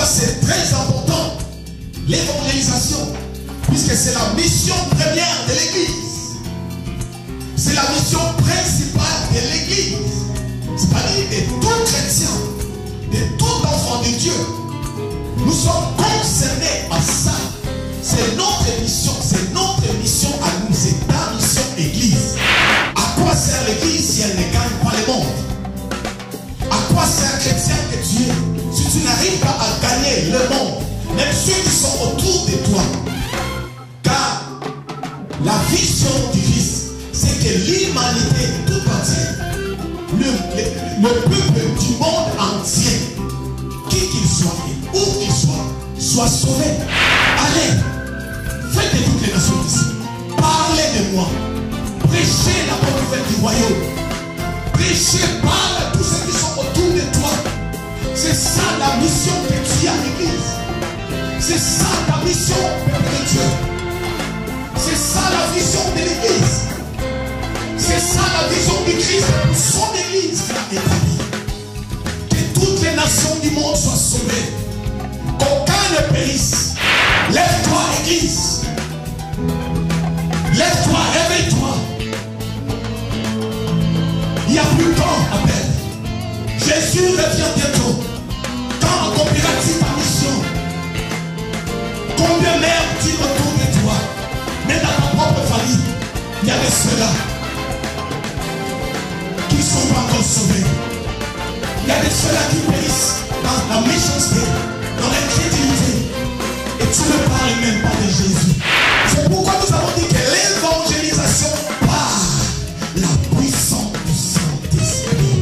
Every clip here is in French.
c'est très important, l'évangélisation, puisque c'est la mission première de l'Église. C'est la mission principale de l'Église. C'est-à-dire de tout chrétien, de tout enfant de Dieu. Nous sommes concernés à ça. C'est notre mission à nous, c'est ta mission Église. À quoi sert l'Église si elle ne gagne pas le monde? À quoi sert chrétien que tu es si tu n'arrives pas à gagner le monde, même ceux qui sont autour de toi? Car la vision du Christ, c'est que l'humanité tout entière, le peuple du monde entier, qui qu'il soit et où qu'il soit sauvé. Allez, faites de toutes les nations ici. Parlez de moi. Prêchez la bonne nouvelle du royaume. Prêchez, parle à tous ceux qui sont autour de toi. C'est ça la mission que tu as à l'Église. C'est ça la mission de Dieu. C'est ça la vision de l'Église. C'est ça la vision du Christ pour son Église qui a établi. Que toutes les nations du monde soient sauvées. Qu'aucun ne périsse. Lève-toi, Église. Lève-toi, réveille-toi. Il n'y a plus de temps à perdre. Jésus revient bientôt. Quand accomplira-t-il ta mission? Combien mères-tu autour de toi? Même dans ta propre famille, il y a de ceux-là qui ne sont pas encore sauvés. Il y a de ceux-là qui périssent dans la méchanceté, dans l'incrédulité. Et tu ne parles même pas de Jésus. C'est pourquoi nous avons dit que l'évangélisation par la puissance du Saint-Esprit,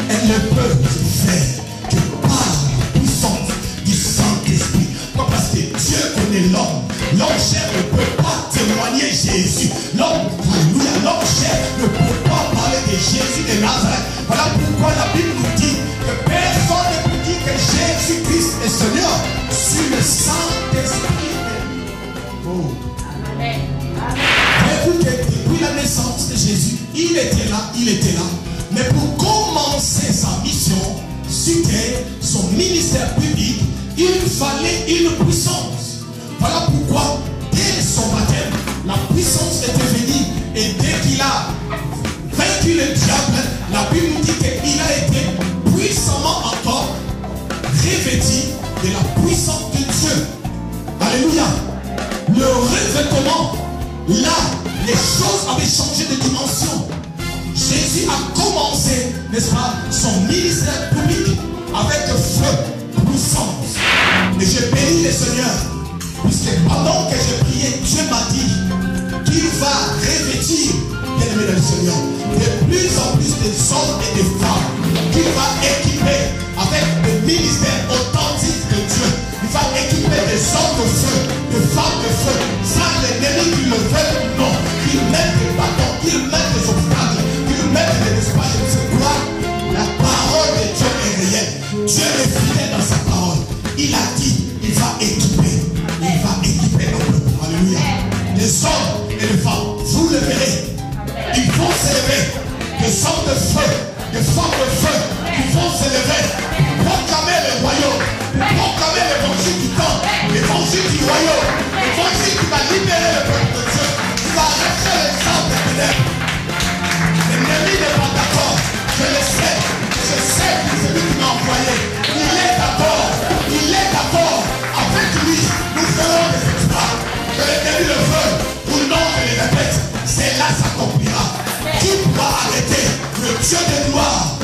elle ne peut se faire que par la puissance du Saint-Esprit. Pourquoi? Parce que Dieu connaît l'homme. L'homme chair ne peut pas témoigner Jésus. L'homme chair ne peut pas parler de Jésus de Nazareth. Voilà pourquoi la Bible nous dit que personne ne peut dire que Jésus-Christ est Seigneur sur le Saint-Esprit. Oh. Amen. Avez-vous que depuis la naissance de Jésus, il était là. Mais pour commencer sa mission, c'était son ministère public, il fallait une puissance. Voilà pourquoi, dès son baptême, la puissance était venue. Et dès qu'il a vaincu le diable, la Bible nous dit qu'il a été puissamment encore revêtu de la puissance de Dieu. Alléluia. Le revêtement, là, les choses avaient changé de dimension. Jésus a commencé, n'est-ce pas, son ministère public avec feu, puissance. Et j'ai béni le Seigneur, puisque pendant que j'ai prié, Dieu m'a dit qu'il va revêtir, bien aimé dans le Seigneur, de plus en plus d'hommes et de femmes, qu'il va équiper avec le ministère authentique de Dieu. Il va équiper des hommes de feu, des femmes de feu, sans l'ennemi qui le veut ou non, qui mettent des bâtons, qui mettent des obstacles, qui mettent des espaces. Je ne sais quoi. La parole de Dieu est réelle. Dieu est fidèle dans sa parole. Il a dit, il va équiper. Il va équiper nos peuples. Alléluia. Les hommes et les femmes, vous le verrez. Ils vont s'élever. Des hommes de feu, des femmes de feu, ils vont s'élever. Proclamer le royaume. Proclamer l'évangile du temps. L'évangile du royaume. L'évangile qui va libérer le peuple de Dieu. Qui va arrêter les âmes des ténèbres. L'ennemi n'est pas d'accord. Je le sais. Je sais que c'est lui qui m'a envoyé. Il est d'accord. Il est d'accord. Avec lui, nous ferons des exploits. Que l'ennemi le veut ou non, je le répète. C'est là s'accomplira. Qui pourra arrêter le Dieu de gloire?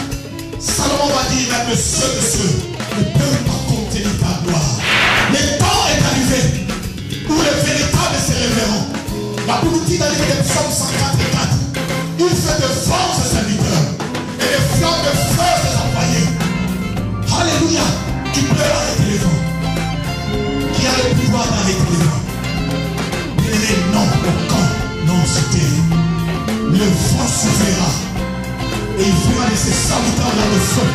Salomon va dire, même ceux de ceux ne peuvent pas contenir ta gloire. Le temps est arrivé où les véritables se lèveront. La Bible dit dans les psaumes 104, il fait de force ses serviteurs et les flammes de feu ses employés. Alléluia. Qui peut arrêter les vents? Qui a le pouvoir d'arrêter les vents? Non, aucun, non, c'était. Le vent s'ouvrira et il fera de ses serviteurs dans le feu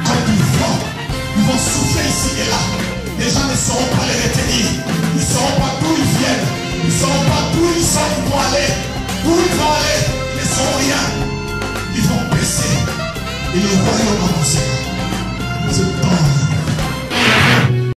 comme du vent. Ils vont souffler ici et là. Les gens ne sauront pas les retenir. Ils ne sauront pas d'où ils viennent. Ils ne sauront pas d'où ils sont, ils vont aller. Où ils vont aller, ils ne sauront rien. Ils vont baisser et le royaume avancera.